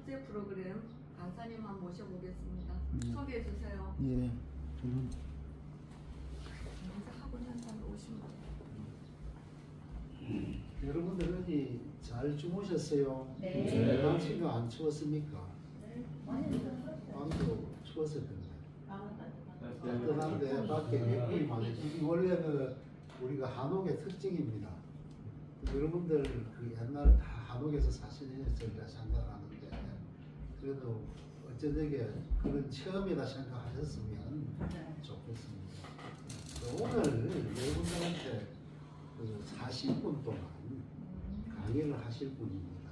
국제 프로그램 강사님 한번 모셔보겠습니다. 소개해 주세요. 예. 하고 난 사람 오시면 여러분들 어디 잘 주무셨어요? 네. 날씨가 안 추웠습니까? 네. 밤도 추웠을 텐데. 따뜻한데 밖에 햇빛이 많이. 원래는 우리가 한옥의 특징입니다. 여러분들 그 옛날 다 한옥에서 사시는지라 생각하는데 그래도 어쩌되게 그런 체험이다 생각하셨으면 좋겠습니다. 오늘 여러분들한테 그 40분 동안 강의를 하실 분입니다.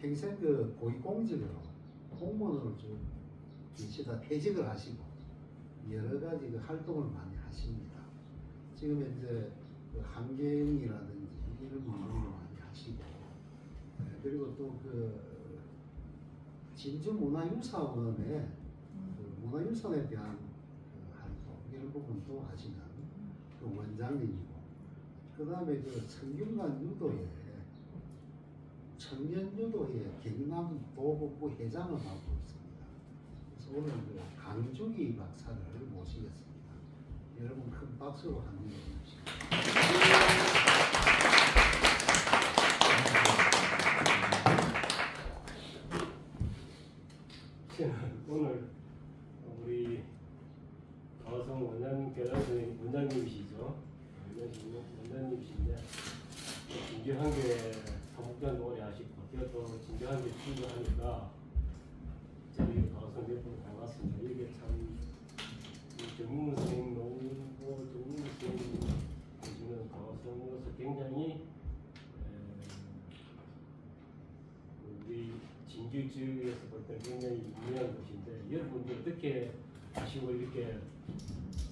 평생 그 고위공직으로 공무원으로 좀 계시다 퇴직을 하시고 여러 가지 그 활동을 많이 하십니다. 지금 이제 그 환경이라든지 이런 부분을 많이 하시고 그리고 또 그 진주문화유산원의 그 문화유산에 대한 그 활동 이런 부분도 하시는 그 원장님이고 그 다음에 그 청균관 유도회 청년유도회 경남 도북부 회장을 하고 있습니다. 그래서 오늘 그 강주기 박사를 모시겠습니다. 여러분 큰 박수로 환영해 주십시오. 오늘 우리 가성 원장님께서 원장님이시죠. 원장님이신데 진주한교회 사목장도 오래 하시고 또 진주한교회 출근하니까 저희 가성 몇 분 반갑습니다. 이게 참 정문 선생님 농고 정문 선생님 보시는 가성으로서 굉장히 우리 진주 지역에서 볼 때 굉장히 유명한 곳인데 여러분들 어떻게 아시고 이렇게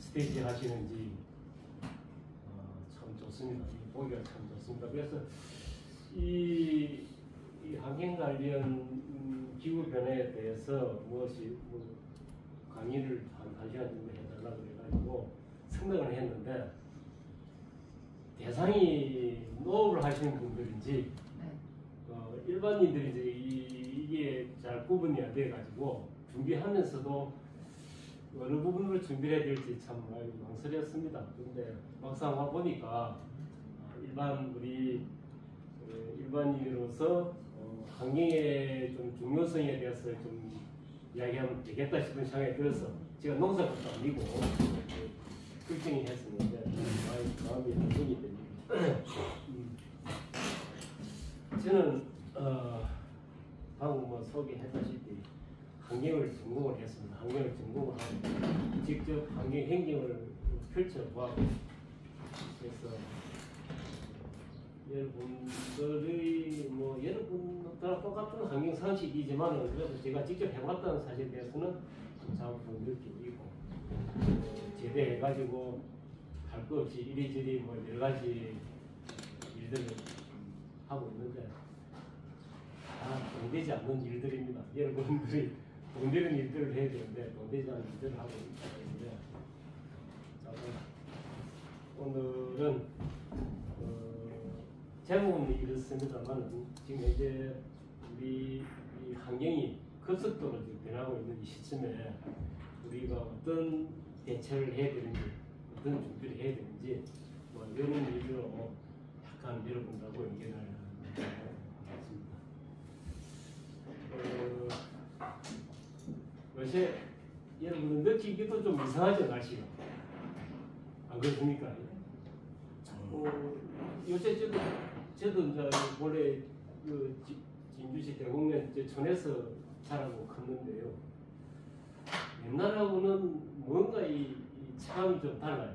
스테이지 하시는지 참 좋습니다. 보기가 참 좋습니다. 그래서 이 환경 관련 기후 변화에 대해서 무엇이 강의를 한 시간 정도 해달라고 해가지고 생각을 했는데 대상이 농업을 하시는 분들인지 일반인들이 이게 잘 구분이 안 돼가지고 준비하면서도 어느 부분으로 준비해야 될지 참 망설였습니다. 그런데 막상 와 보니까 우리 일반인으로서 환경의 좀 중요성에 대해서 좀 이야기하면 되겠다 싶은 생각이 들어서 제가 농사도 아니고 결정이 했었는데 마음이 한동이 됩니다. 저는 방금 뭐 소개했다시피 환경을 전공을 했습니다. 환경을 전공을 하고 직접 환경 행정을 펼쳐보았고 그래서 여러분들의 뭐 여러분들과 똑같은 환경 상식이지만은 그래도 제가 직접 해봤다는 사실에 대해서는 자부심 느끼고 있고 제대해가지고 할 거 없이 이리저리 뭐 여러 가지 일들을 하고 있는데 돈되지 않는 일들입니다. 여러분들이 돈되는 일들을 해야 되는데 돈되지 않는 일들을 하고 있는데 오늘은 제목은 이렇습니다만 지금 이제 우리 이 환경이 급속도로 지금 변하고 있는 이 시점에 우리가 어떤 대처를 해야 되는지 어떤 준비를 해야 되는지 뭐 이런 일로 약간 여러분들하고 연결을 하겠습니다. 요새 여러분들 느끼기도 좀 이상하죠, 날씨가. 안 그렇습니까? 요새 저도 이제 원래 그 진주시 대곡면 촌에서 자라고 컸는데요. 옛날하고는 뭔가 이 체감이 좀 달라요.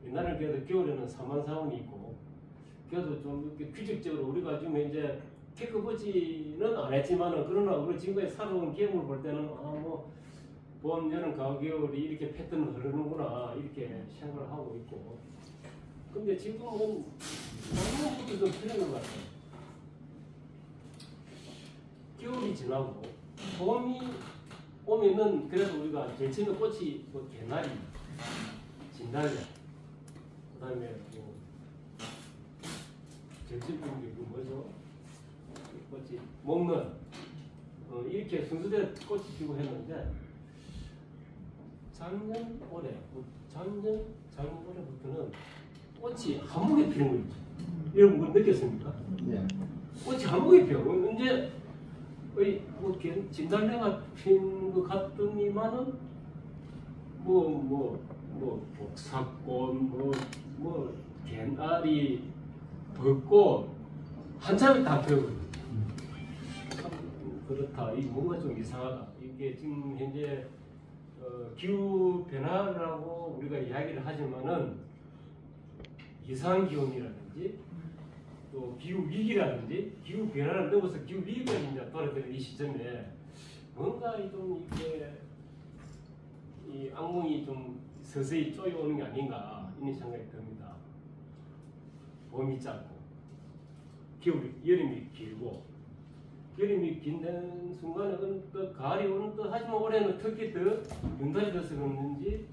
옛날에는 그래도 겨울에는 사만사원이 있고, 그래도 좀 이렇게 규칙적으로 우리가 지금 이제 깨끗하지는 안 했지만은 그러나 우리 지금까지 살아온 경험을 볼 때는 뭐 봄, 여름, 가을, 겨울이 이렇게 패턴을 흐르는구나 이렇게 생각을 하고 있고. 근데 지금은 너무 것도 좀 틀린 것 같아요. 겨울이 지나고 봄이 오면은 그래도 우리가 제일 처음에 꽃이 뭐 개나리, 진달래, 그다음에 뭐 제일 처음에 그 뭐죠? 먹는 이렇게 순서대로 꽃이 피고 했는데 작년 올해부터는 꽃이 한목에 피는 거 있죠. 여러분 그거 느꼈습니까? 네. 꽃이 한목에 피어. 언제 뭐 진달래가 핀 것 같더니만은 뭐 복사꽃 뭐 개나리 벚꽃 한참에 다 피어거든요. 참 그렇다. 이 뭔가 좀 이상하다. 이게 지금 현재 기후 변화라고 우리가 이야기를 하지만은 이상 기온이라든지 또 기후 위기라든지 기후 변화를 넘어서 기후 위기까지 이제 돌아드는 이 시점에 뭔가 좀 이렇게 이 악몽이 좀 서서히 쪼여오는 게 아닌가 이런 생각이 듭니다. 봄이 짧고 여름이 길고 여름이 긴 순간에 또 가을이 오는 듯 하지만 올해는 특히 더 윤달이 돼서 그런지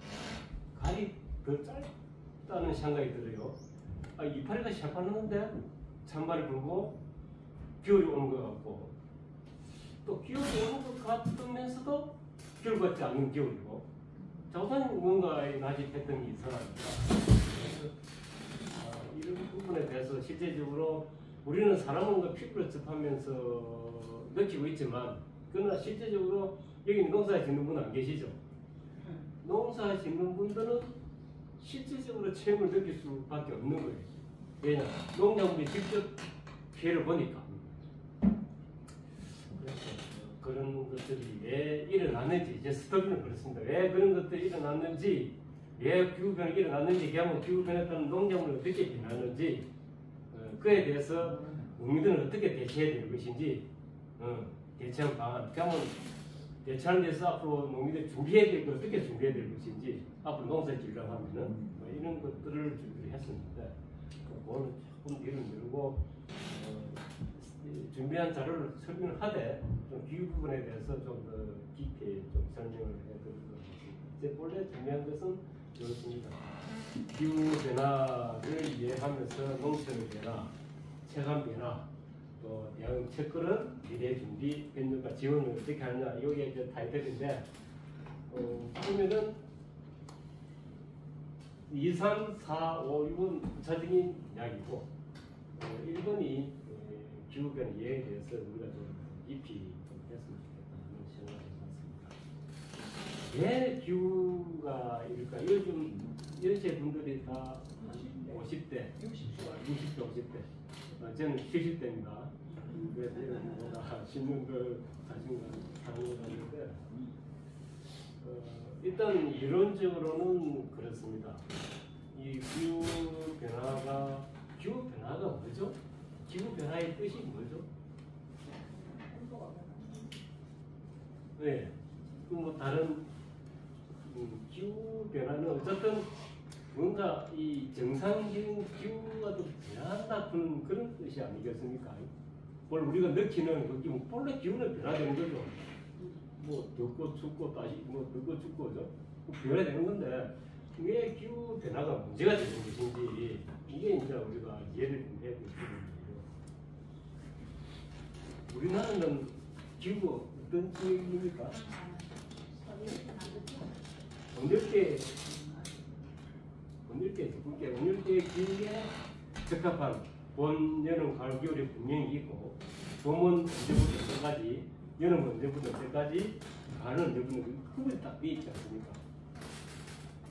가을이 더 짧다는 생각이 들어요. 이파리가 시작하는데 찬바람이 불고 겨울이 오는 것 같고 또 겨울이 오는 것 같으면서도 겨울 같지 않은 겨울이고 저건 뭔가 낮이 패턴이 이상하니까 이런 부분에 대해서 실제적으로 우리는 사람과 피부를 접하면서 느끼고 있지만 그러나 실제적으로 여기 농사 짓는 분 안 계시죠? 농사 짓는 분들은 실질적으로 체험을 느낄 수밖에 없는 거예요. 왜냐? 농작물이 직접 피해를 보니까. 그래서 그런 것들이 왜 일어났는지 이제 스토리는 그렇습니다. 왜 그런 것들이 일어났는지 왜 기후변화가 일어났는지 그야말로 기후변화에 따른 농작물이 어떻게 변하는지 그에 대해서 국민들은 어떻게 대처해야 될 것인지 대처한 방안 그야말로 대처하는 데서 앞으로 농민들이 준비해야 될 것 어떻게 준비해야 될 것인지 앞으로 농사 지으려고 하면은 이런 것들을 준비를 했었는데 그거는 조금 일을 미루고 준비한 자료를 설명을 하되 좀 기후 부분에 대해서 좀 더 깊이 좀 설명을 해드리도록 하겠습니다. 이제 본래 중요한 것은 이렇습니다. 기후 변화를 이해하면서 농촌의 변화, 체감 변화, 또 대응 첫걸은 미래 준비, 변화과 지원을 어떻게 하느냐 이게 이제 타이틀인데 보면은 2, 3, 4, 5, 6은 구체적인 이야기고 1번이 기후 변화 이해에 대해서 우리가 좀 깊이 좀 했으면 좋겠다는 생각이 많습니다. 왜 기후가 이럴까? 요즘 연세 분들이 다 50대, 60대, 50대. 저는 70대입니다. 그래서 뭐다 씹는 거, 가진 거, 다른 거 하는데 일단 이론적으로는 그렇습니다. 이 기후 변화가 뭐죠? 기후 변화의 뜻이 뭐죠? 네, 뭐 다른 기후 변화는 어쨌든 뭔가 이 정상적인 기후가 좀 변한다 그런 뜻이 아니겠습니까? 원래 우리가 느끼는 그 기후, 본래 기후는 변화되는 거죠. 뭐 덥고 춥고 다시 뭐 덥고 춥고죠. 변화되는 건데 왜 기후 변화가 문제가 되는 것인지 이게 이제 우리가 이해를 좀 해야 될 부분이에요. 우리나라는 기후가 어떤 지역입니까? 온열대 기후에 적합한 봄, 여름, 가을, 겨울이 분명히 있고 봄은 언제부터 언제까지, 여름은 언제부터 언제까지, 가을은 언제부터 그게 딱 돼 있지 않습니까?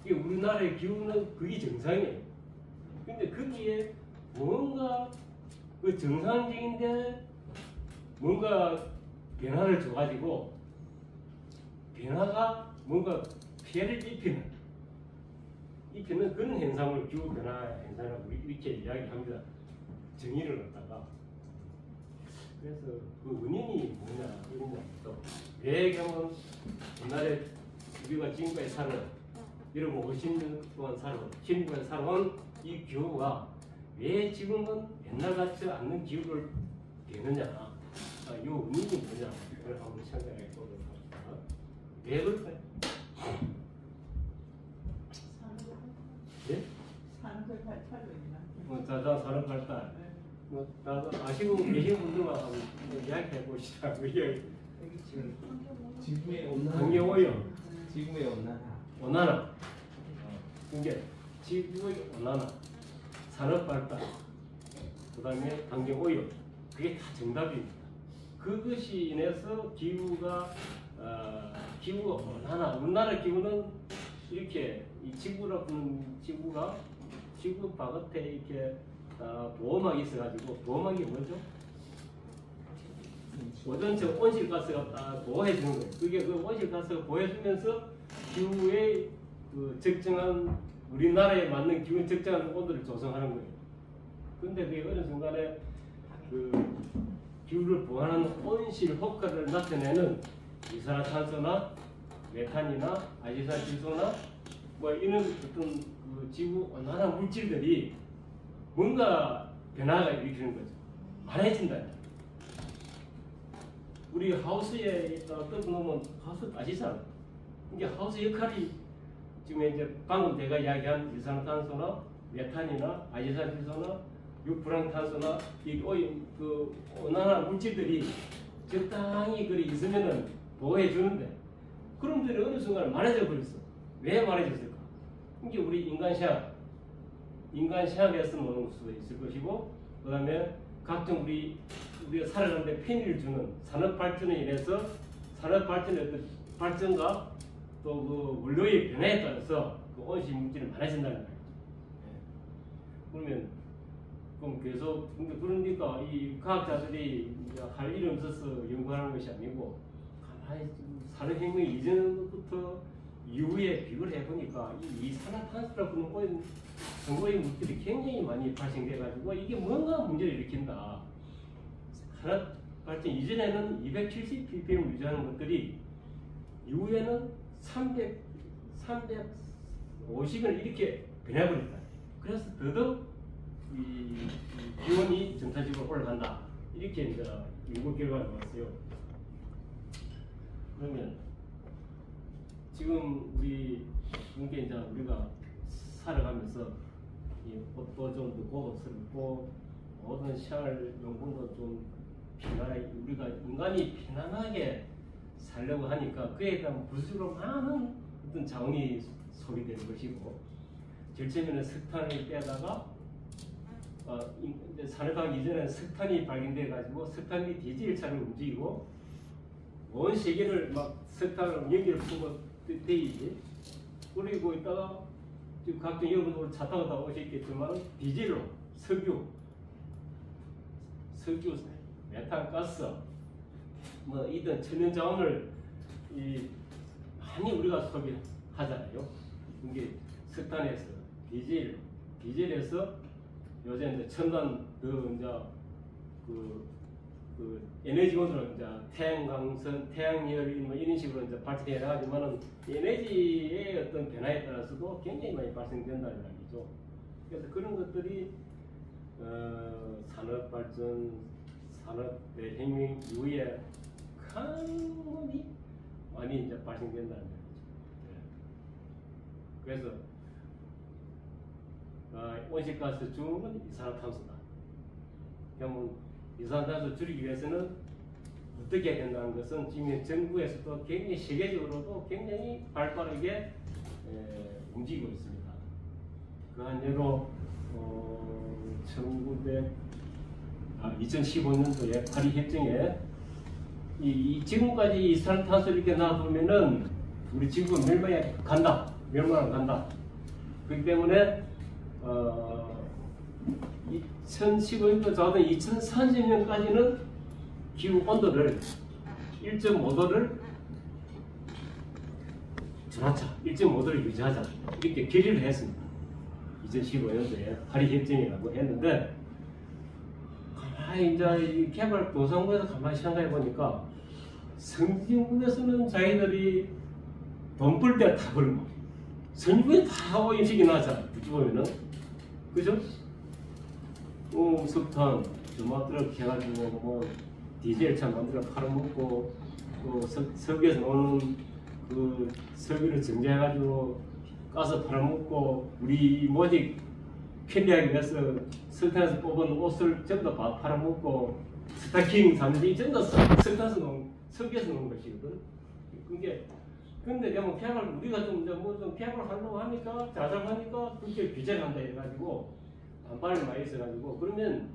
이게 우리나라의 기후는 그게 정상이에요. 근데 거기에 뭔가 그 정상적인데 뭔가 변화를 줘가지고 변화가 뭔가 피해를 입히는 그런 현상을 기후 변화 현상이라고 이렇게 이야기합니다. 정의를 갖다가 그래서 그 원인이 뭐냐 이런 것도 왜 그러면 옛날에 우리가 지금까지 사는 여러분 50년 동안 살아온 10년 동안 살아온 이 기후가 왜 지금은 옛날 같지 않는 기후를 되느냐 이 원인이 뭐냐 이걸 한번 생각해 보도록 합니다. 왜 그럴까요? 산업의 발달로 인한 자자 산업 발달. 뭐 나도 아시고 계신 분들만 한번 이야기해 보시라고 이게 지구의 온난화. 환경 오염, 지구의 온난화. 온난화, 이게 지구의 온난화, 산업 발달, 그다음에 환경 오염, 그게 다 정답입니다. 그것이 인해서 기후가 온난화, 우리나라 기후는 이렇게 이 지구라는 지구가 지구 바깥에 이렇게 보호막이 있어가지고 보호막이 뭐죠? 오존층 온실가스가 딱 보호해주는 거예요. 그게 그 온실가스가 보호해주면서 기후의 그 적정한 우리나라에 맞는 기후 적정한 온도를 조성하는 거예요. 근데 그게 어느 순간에 그 기후를 보완하는 온실 효과를 나타내는 이산화탄소나 메탄이나 아지산질소나 뭐 이런 어떤 그 지구 온난화 물질들이 뭔가 변화가 일으키는 거죠. 많아진다. 우리 하우스에 어떤 놈은 하우스 아시잖아. 이게 하우스 역할이 지금 이제 방금 제가 이야기한 이산화탄소나 메탄이나 아지산질소나 육불황탄소나 이 그 온난화 물질들이 적당히 그리 있으면은 보호해 주는데 그런 들이 어느 순간 많아져 버렸어. 왜 많아졌을까? 이게 우리 인간 시합에서 먹는 수도 있을 것이고, 그 다음에 각종 우리가 살아가는데 편의를 주는 산업 발전에 인해서 산업 발전의 어떤 발전과 또 그 원료의 변화에 따라서 그 온실 물질이 많아진다는 거예요. 그러면 그럼 계속 그러니까 이 과학자들이 할 일이 없어서 연구하는 것이 아니고 가만히 산업혁명 이전부터 이후에 비교를 해보니까 이 이산화탄소라고 하는 오염 물질이 굉장히 많이 발생돼가지고 이게 뭔가 문제를 일으킨다. 산업 발전 이전에는 270ppm 유지하는 것들이 이후에는 350을 이렇게 변해버린다. 그래서 더더욱 이 기온이 점차적으로 올라간다. 이렇게 이제 연구 결과가 나왔어요. 그러면 지금 이게 이제 우리가 살아가면서 이 옷도 좀 더 고급스럽고 모든 생활 용품도 좀 우리가 인간이 편안하게 살려고 하니까 그에 대한 부수적으로 많은 어떤 자원이 소비되는 것이고, 제일 처음에는 석탄을 빼다가 이제 산업화하기 이전에는 석탄이 발견돼 가지고 석탄이 디젤차를 움직이고 온 세계를 막 석탄을 연기를 품고 돼 있지. 그리고 있다가 지금 각종 여러분들 차 타고 다 오셨겠지만 디젤로 석유, 메탄가스 뭐 이런 천연 자원을 많이 우리가 소비하잖아요. 이게 석탄에서 디젤에서 요새 이제 첨단 그 에너지원으로 이제 태양광선, 태양열 뭐 이런 식으로 이제 발전해 나가지만은 에너지의 어떤 변화에 따라서도 굉장히 많이 발생된다는 얘기죠. 그래서 그런 것들이 산업 발전, 산업 대혁명 이후에 큰 많이 이제 발생된다는 얘기죠. 그래서 온실가스 중은 이산화탄소다. 그러면 이산화탄소 줄이기 위해서는 어떻게 해야 된다는 것은 지금 정부에서도 굉장히 세계적으로도 굉장히 발빠르게 움직이고 있습니다. 그한 예로 2015년도에 파리 협정에 지금까지 이산화탄소 이렇게 놔두면은 우리 지구가 멸망에 간다. 그렇기 때문에 2015년도 적어도 2030년까지는 기후 온도를 1.5도를 줄하자, 1.5도를 유지하자 이렇게 결의를 했습니다. 2015년도에 파리 협정이라고 했는데 가만히 이제 개발도상국에서 가만히 생각해 보니까 선진국에서는 자기들이 돈 벌 때 다 벌고 선진국에 다 오염식이 나잖아. 어찌 보면은 그죠? 석탄 만들어 해가지고 뭐 디젤차 만들어 팔아먹고 또 석유에서 나오는 그 석유를 정제해가지고 가스 팔아먹고 우리 모직 편리하기 위해서 설탕에서 뽑은 옷을 전부 다 팔아먹고 스타킹 사는데 전부 다 설탕에서 석유에서 놓은 것이거든. 그게 근데 뭐 폐합을 우리가 좀 폐합을 하려고 하니까 자작하니까 그렇게 규제를 한다 해가지고 반발을 많이 있어가지고 그러면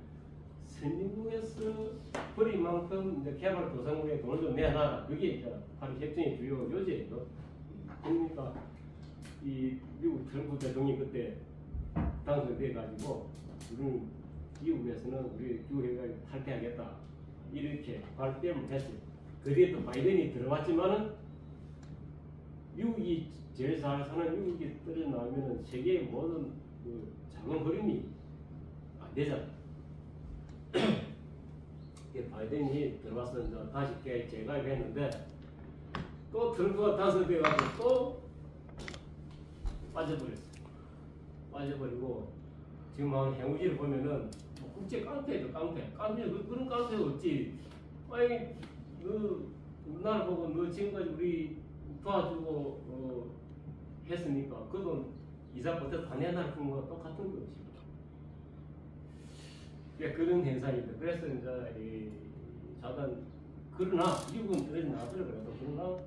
선진국에서 버릴 만큼 이제 폐합을 도상국에 돈을 좀 내놔. 그게 이제 바로 협정의 주요 요지예요. 그러니까 이 미국 트럼프 대통령이 그때 당선돼가지고 우리는 미국에서는 우리 기후회의를 탈퇴하겠다 이렇게 발표를 했어요. 그 뒤에 또 바이든이 들어왔지만은 미국이 제일 잘 사는 미국이 떨어져 나오면은 세계의 모든 그 자금 흐름이 안 되잖아. 바이든이 들어와서 이제 다시 재가입했는데 또 트럼프가 당선돼가지고 또 빠져버렸어요. 빠져버리고 지금 해무지를 보면은 뭐 국제 깡패죠. 깡패 그런 깡패가 없지. 아니 너 우리나라 보고 너 지금까지 우리 도와주고 했으니까 그 돈 이자 보태 다 내놔 그런 거 똑같은 거지. 그런 현상입니다. 그래서 이제 이 자단 그러나 미국은 그러지 나더라도 그러나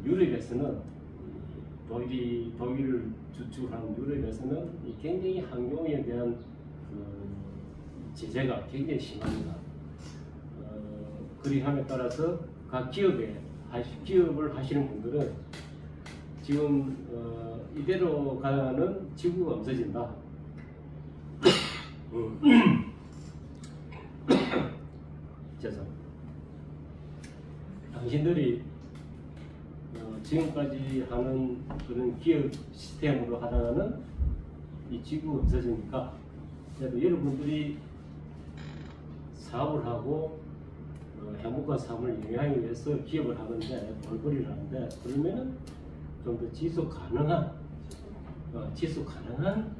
유럽에서는 독일을 주축한 유럽에서는 굉장히 환경에 대한 그 제재가 굉장히 심합니다. 그리함에 따라서 각 기업을 하시는 분들은 지금 이대로 가는 지구가 없어진다. 죄송합니다. 당신들이 지금까지 하는 그런 기업 시스템으로 하다가는 이 지구가 없어지니까 그래도 여러분들이 사업을 하고 행복한 삶을 영위하기 위해서 기업을 하는데 벌벌이를 하는데 그러면은 좀 더 지속 가능한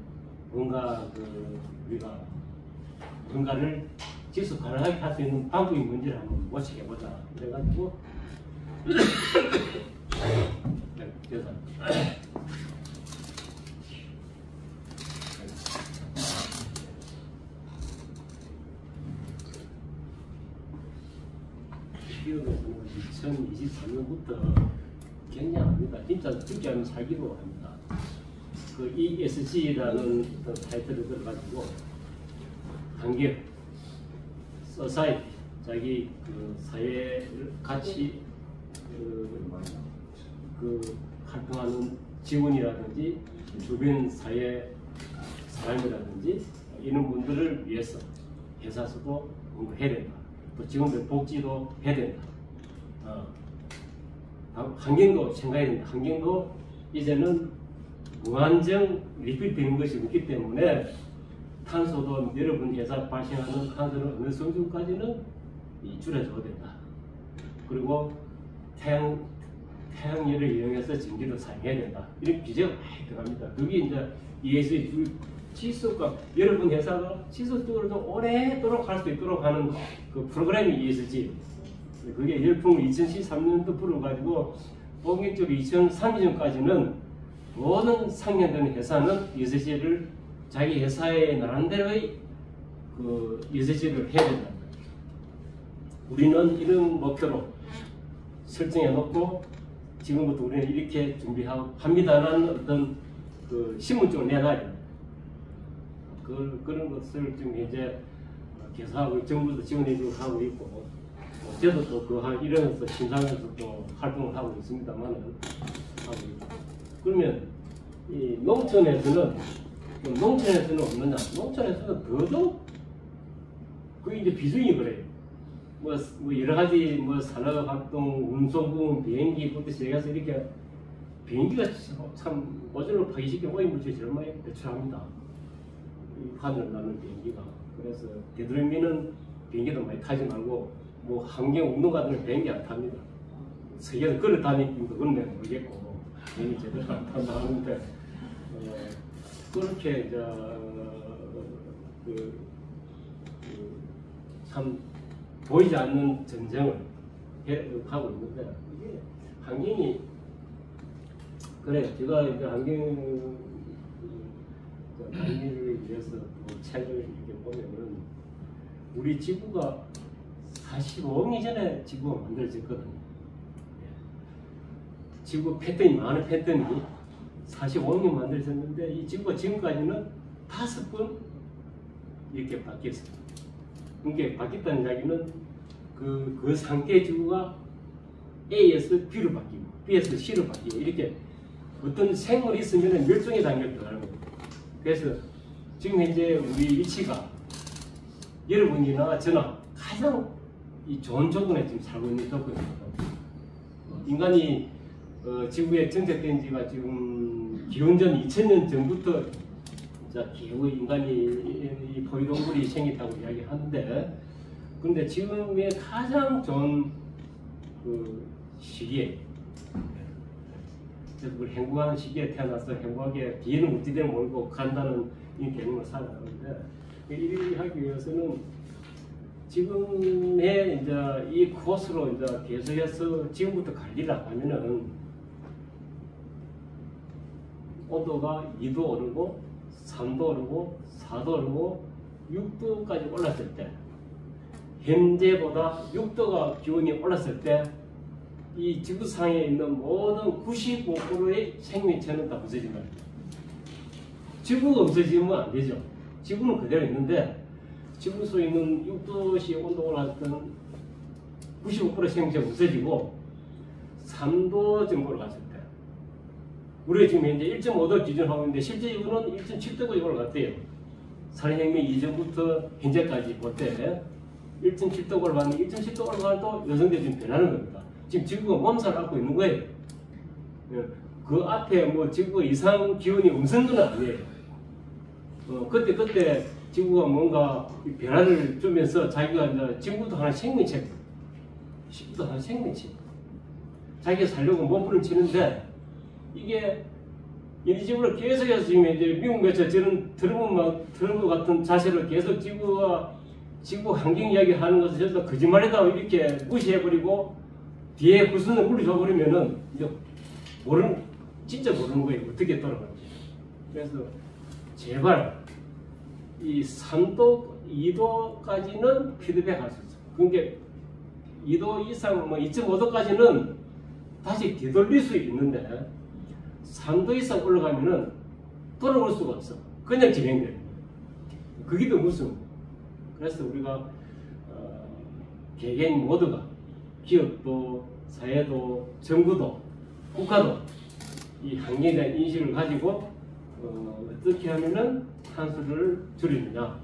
뭔가 그 우리가 뭔가를 지속 가능하게 할 수 있는 방법이 뭔지를 한번 모색해 보자. 그래가지고 네, 죄송합니다. 기업에서는 2023년부터 굉장합니다. 진짜 죽지 않으면 살기로 합니다. 그 ESG라는 타이틀을 들어가지고 한기업, 소사이티, 자기 그 사회를 같이 그 활동하는 직원이라든지 주변 사회 사람이라든지 이런 분들을 위해서 회사에서도 뭔가 해야 된다. 또 직원들 복지도 해야 된다. 환경도 생각해야 된다. 환경도 이제는 무한정 리필되는 것이 없기 때문에 탄소도 여러분 회사 발생하는 탄소는 어느 정도까지는 줄여줘야 된다. 그리고 태양열을 이용해서 전기를 사용해야 된다. 이런 규제가 많이 들어갑니다. 그게 이제 ESG 지속과 여러분 회사가 지속적으로 좀 오래도록 할 수 있도록 하는 그 프로그램이 ESG. 그게 열풍을 2013년도 불어가지고 본격적으로 2030년까지는 모든 상장되는 회사는 ESG를 자기 회사의 나름대로의 그 ESG를 해야 된다. 우리는 이런 목표로 설정해 놓고 지금부터 우리는 이렇게 준비하고 합니다라는 어떤 그 신문적으로 내놔야 됩니다. 그런 것을 지금 이제 개사하고 정부도 지원해주고 하고 있고 저도 또 그 이런 심사에서 또 활동을 하고 있습니다만은 하고 있고. 그러면 이 농촌에서는 없느냐? 농촌에서는 더더욱 그 이제 비중이 그래요. 뭐 여러 가지 산업 활동, 운송 부분, 비행기부터 시작해서 이렇게 비행기가 참 오줌을 파기시켜 오염물질 제일 많이 배출합니다. 하늘을 나는 비행기가. 그래서 되도록이면 비행기도 많이 타지 말고 뭐 환경 운동가들은 비행기 안 탑니다. 세계에서 걸어 다니니까 그건 내가 모르겠고 비행기 제대로 안 탄다 하는데 그렇게 참 보이지 않는 전쟁을 하고 있는데 이게 환경이 그래 제가 이제 환경 차이를 이렇게 보면은 우리 지구가 45억 이전에 지구가 만들어졌거든요. 지구 패턴이 많은 패턴이 45억 년 만들어졌는데 이 지구가 지금까지는 5번 이렇게 바뀌었어요. 이게 바뀌었다는 이야기는 그 상태 지구가 A에서 B로 바뀌고 B에서 C로 바뀌고 이렇게 어떤 생물이 있으면 멸종의 단계를 들어가는 거예요. 그래서 지금 현재 우리 위치가 여러분이나 저나 가장 이 좋은 조건에 지금 살고 있는 조건입니다. 인간이 지구에 정착된 지가 지금 기원전 2000년 전부터 기후 인간이 포유동물이 생겼다고 이야기하는데, 그런데 지금의 가장 좋은 그 시기에, 그래서 우리 행복한 시기에 태어나서 행복하게 뒤에는 어찌되면 몰고 간다는 이 개념을 살아가는데, 이를 하기 위해서는 지금의 이제 이 코스로 이제 계속해서 지금부터 갈리라 하면은 온도가 2도 오르고 3도 오르고 4도 오르고 6도까지 올랐을 때, 현재보다 6도가 기온이 올랐을 때 이 지구상에 있는 모든 95%의 생명체는 다 없어진다. 지구가 없어지면 안 되죠. 지구는 그대로 있는데 지구 속에 있는 6도씨 온도가 올랐던 95% 생명체가 없어지고 3도 정도 올라갔을 때, 우리가 지금 현재 1.5도 기준하고 있는데 실제 지구는 1.7도까지 올라갔대요. 산업혁명 이전부터 현재까지 볼 때 1.7도 올라갔는데 1.7도 올라가도 여성들이 지금 변하는 겁니다. 지금 지구가 몸살을 앓고 있는 거예요. 그 앞에 뭐 지구가 이상 기온이 없는 건 아니에요. 그때 지구가 뭔가 변화를 주면서 자기가 이제 지구도 하나 생명체, 지구도 하나 생명체, 자기가 살려고 몸부림 치는데, 이게 인위적으로 계속해서 지금 이제 미국 매체 저런 트럼프 같은 자세로 계속 지구 환경 이야기 하는 것을 전부 거짓말이다 이렇게 무시해버리고 뒤에 불순을 물리줘버리면은 이제 진짜 모르는 거예요. 어떻게 돌아가는지. 그래서 제발 이 3도, 2도까지는 피드백 할 수 있어요. 그러니까 2도 이상, 2.5도까지는 다시 뒤돌릴 수 있는데 3도 이상 올라가면은 돌아올 수가 없어. 그냥 진행돼요. 그게 더 무서워. 그래서 우리가 개개인 모두가, 기업도, 사회도, 정부도, 국가도 이 환경에 대한 인식을 가지고 어떻게 하면은 탄소를 줄이느냐,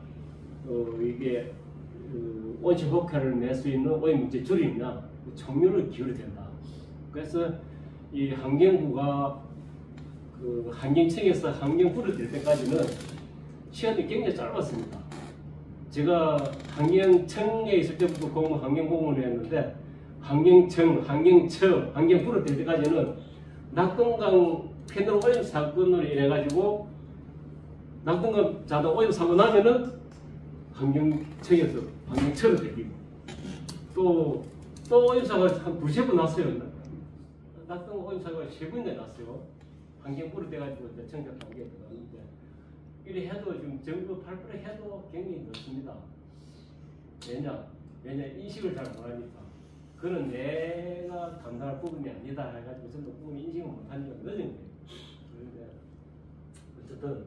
이게 온실 효과를 낼 수 있는 오염물질 줄이느냐, 청유를 기울여야 된다. 그래서 이 환경부가 환경청에서 환경부를 될 때까지는 시간이 굉장히 짧았습니다. 제가 환경청에 있을 때부터 환경공무원을 했는데, 환경청, 환경처, 환경부를 될 때까지는 낙동강 패널 오염 사건으로 인해가지고 낙동강 자동 오염 사고 나면은 환경청에서 환경처로 되기고, 또 오염 사고가 한 두세 번 났어요. 낙동강 오염 사고가 3번이나 났어요. 환경부로 돼가지고 청약 단계에 들어갔는데, 이래 해도 지금 정부 8% 해도 굉장히 늦습니다. 왜냐 인식을 잘 못하니까. 그건 내가 감당할 부분이 아니다 해가지고 전부 부분이 인식을 못하니까 늦은 거예요. 그런데 어쨌든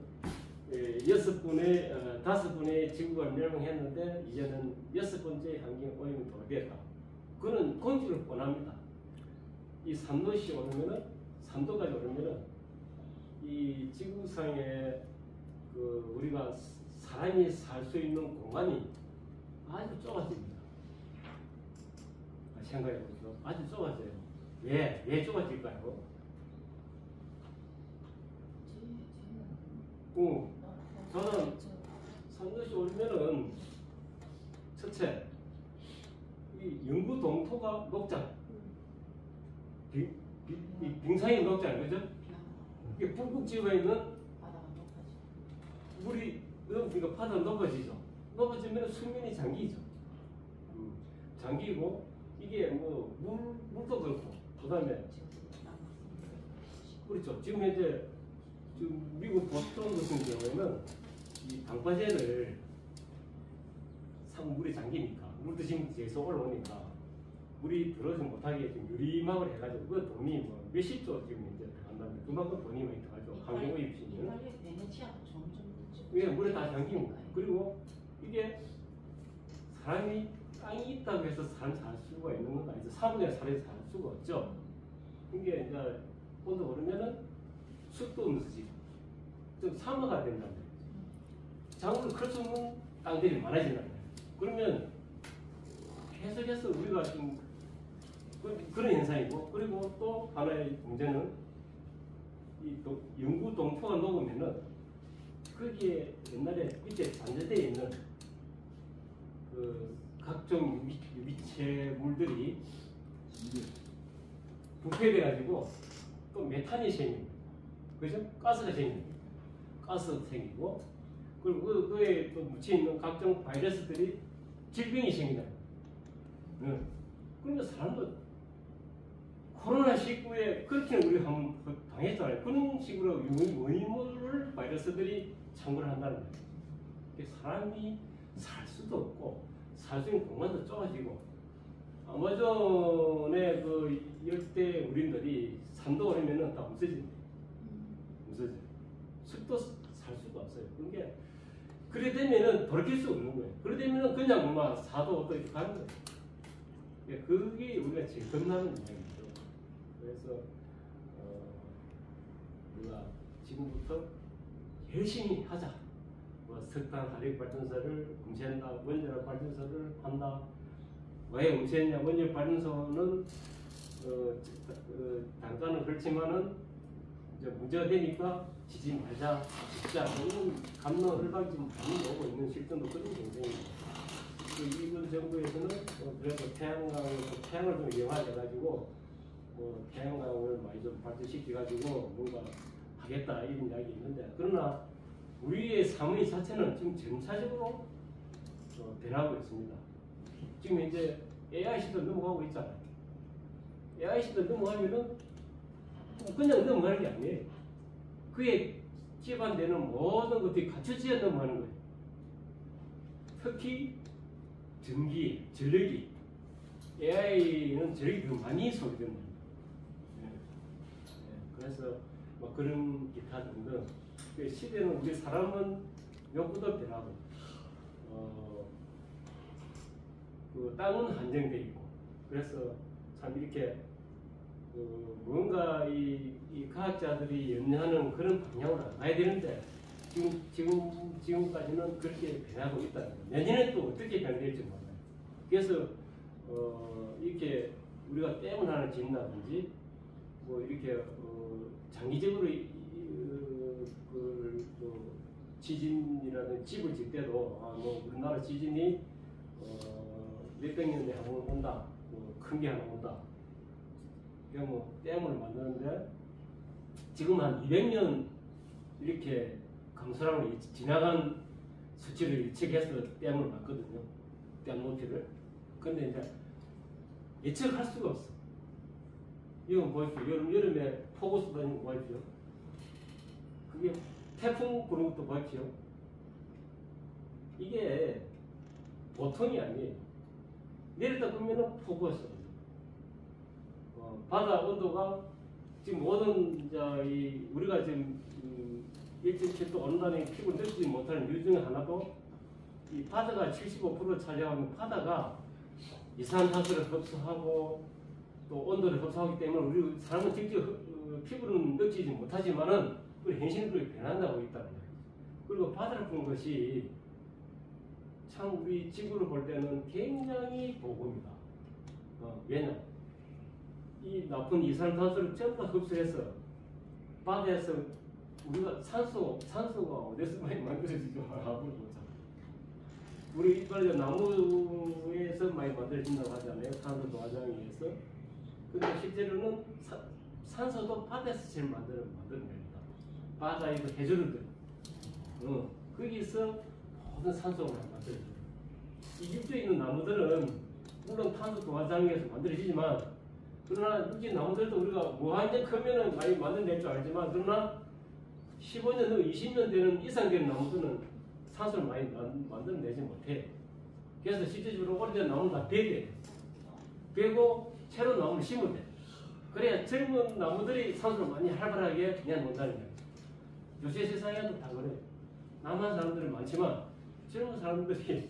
5분의 지구가 멸망했는데 이제는 6번째 환경 오염이 도래했다. 그는 공식을 뻔합니다. 이 3도씩 오르면은 3도까지 오르면은 이 지구상에 우리가 사람이 살 수 있는 공간이 아주 좁아집니다. 생각해보세요. 아주 좁아져요. 왜 좁아질까요? 저는 3도씩 오르면은 첫째, 이 영구 동토가 녹잖아요. 빙상이 녹잖아요. 그죠? 이게 북극 지구에 있는 물이 그러니까 바다가 높아지죠. 높아지면 수면이 잠기죠. 잠기고 이게 물도 그렇고, 그다음에 그렇죠. 지금 현재 미국 보스턴 같은 경우에는 이 방파제를 물에 잠기니까 물 드시면 계속 올라오니까 물이 들어오지 못하게 좀 유리막을 해가지고 그 돈이 뭐 몇십 조 지금 이제 들어간다면 그만큼 돈이 많이 들어가죠. 환경오염 시는 왜 물에 다 잠기고 그리고 이게 사람이 땅이 있다고 해서 사람 살 수가 있는 건 아니죠. 사분의 사람이 살 수가 없죠. 이게 이제 온도 오르면은 숲도 없어지고 좀 사막화 된단 말이죠. 작물을 클 수 없는 땅들이 많아진단 말이에요. 그러면 계속해서 우리가 좀 그런 현상이고 그리고 또 하나의 문제는 이 영구 동토가 녹으면은 거기에 옛날에 밑에 잔재되어 있는 그 각종 유기체물들이 부패돼가지고 또 메탄이 생깁니다. 그죠? 가스가 생깁니다. 가스 생기고 그리고 그에 또 묻혀 있는 각종 바이러스들이 질병이 생기잖아요. 그러니까 사람도 코로나19에 그렇게는 우리가 한번 당했잖아요. 그런 식으로 원인물 바이러스들이 창궐을 한다는 거예요. 사람이 살 수도 없고 살 수 있는 공간도 좁아지고 아마존의 그 열대 우린들이 3도 오르면은 다 없어진대요. 없어져요. 숲도 살 수가 없어요. 그러니까 그래 되면은 돌이킬 수 없는 거예요. 그래 되면은 그냥 막 4도 5도 이렇게 가는 거예요. 그러니까 그게 우리가 제일 겁나는 이야기죠. 그래서 우리가 지금부터 열심히 하자. 뭐 석탄 화력 발전소를 음시한다, 원자력 발전소를 한다. 왜 음시했냐? 원자력 발전소는 단가는 그렇지만은 이제 문제가 되니까 지지 말자, 짓자, 이런 감론을박이 좀 많이 오고 있는 실정도 그런 경쟁입니다. 이번 정부에서는 그래도 태양을 좀 이용해가지고 태양광을 많이 좀 발전시켜가지고 뭔가 하겠다 이런 이야기 있는데 그러나 우리의 사무실 자체는 지금 점차적으로 변하고 있습니다. 지금 이제 AI 시대 넘어가고 있잖아요. AI 시대 넘어가면은 그냥 넘어가는 게 아니에요. 그에 기반되는 모든 것들이 갖춰져야 넘어가는 거예요. 특히 전기, 전력이 AI는 전력이 더 많이 소비된다. 그래서 뭐 그런 기타 등등 그 시대는 우리 사람은 욕구도 변하고 그 땅은 한정돼 있고 그래서 참 이렇게 뭔가 이 과학자들이 연구하는 그런 방향으로 가야 되는데 지금까지는 그렇게 변하고 있다는 거예요. 내년에 또 어떻게 변될지 몰라요. 그래서 이렇게 우리가 댐을 하나 짓는다든지 뭐 이렇게 장기적으로 지진이라든 집을 짓 때도 뭐 우리나라 지진이 몇백 년에 한 번 온다, 뭐 큰 게 하나 온다. 그냥 뭐 댐을 만드는데 지금 한 200년 이렇게 강수량을 지나간 수치를 예측해서 댐을 만거든요. 댐 높이를. 근데 이제 예측할 수가 없어. 이건 보십시오. 여름에 폭우 쏟아지는 거 보십시오. 그게 태풍 부는 것도 보십시오. 이게 보통이 아니에요. 내렸다 보면은 폭우가 쏟아져요. 바다 온도가 지금 모든 우리가 지금 1.7도 온난화의 피부를 느끼지 못하는 이유 중에 하나도 이 바다가 75% 차지하면 바다가 이산화탄소를 흡수하고 또 온도를 흡수하기 때문에 우리 사람은 직접 피부는 느끼지 못하지만은 우리 현실은 그렇게 변한다고 있다는 거예요. 그리고 바다를 본 것이 참 우리 지구를 볼 때는 굉장히 보고입니다. 왜냐? 이 나쁜 이산화탄소를 전부 다 흡수해서 바다에서 우리가 산소가 어디서 많이 만들어지죠? 한번 보자. 우리 이빨 나무에서 많이 만들어진다고 하잖아요. 산소 도화장에 의해서. 근데 실제로는 산소도 바다에서 제일 만들어냅니다. 바다의 그 해조류들. 거기서 모든 산소가 만들어져요. 이 육지에 있는 나무들은 물론 탄소 도화장에서 만들어지지만 그러나 육지 나무들도 우리가 무한정 크면은 많이 만들어낼 줄 알지만 그러나 15년, 20년 되는 이상 되는 나무들은 산소를 많이 만들어내지 못해. 그래서 실질적으로 오래된 나무는 다 베게. 베고 새로운 나무를 심으면 돼. 그래야 젊은 나무들이 산소를 많이 활발하게 그냥 논다는 거예요. 요새 세상에도 다 그래. 남한 사람들은 많지만 젊은 사람들이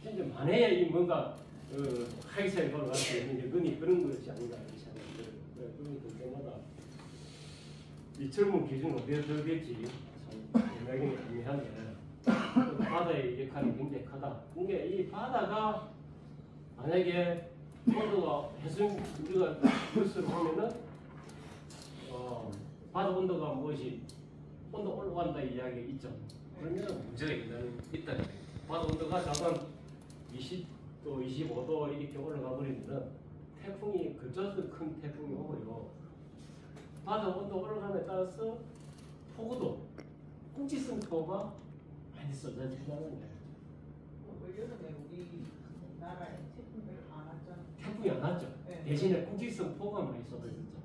진짜 많아야 이 뭔가 하이사이 걸어갈 수 있는 여건이 그런 것이 아닌가 이런 생각이 들어요. 그런 들 때마다 이 젊은 기준은 어디에 들겠지 생각이 애매한데 바다의 역할이 굉장히 크다. 그러니까 이 바다가 만약에 온도가 해수면 우리가 뉴스를 보면은 바다 온도가 무엇이 온도 올라간다 이야기가 있죠. 그러면 문제가 있다. 바다 온도가 자단 20도, 25도 이렇게 올라가 버리면은 태풍이 그쳐서 큰 태풍이 오고요. 바다 온도 올라감에 따라서 폭우도 꼭지성 폭우가 많이 쏟아진다는 거예요. 여름에 우리 나라에 태풍 별로 안 왔잖아. 태풍이 안 왔죠. 네. 대신에 꼭지성 폭우가 많이 쏟아졌죠.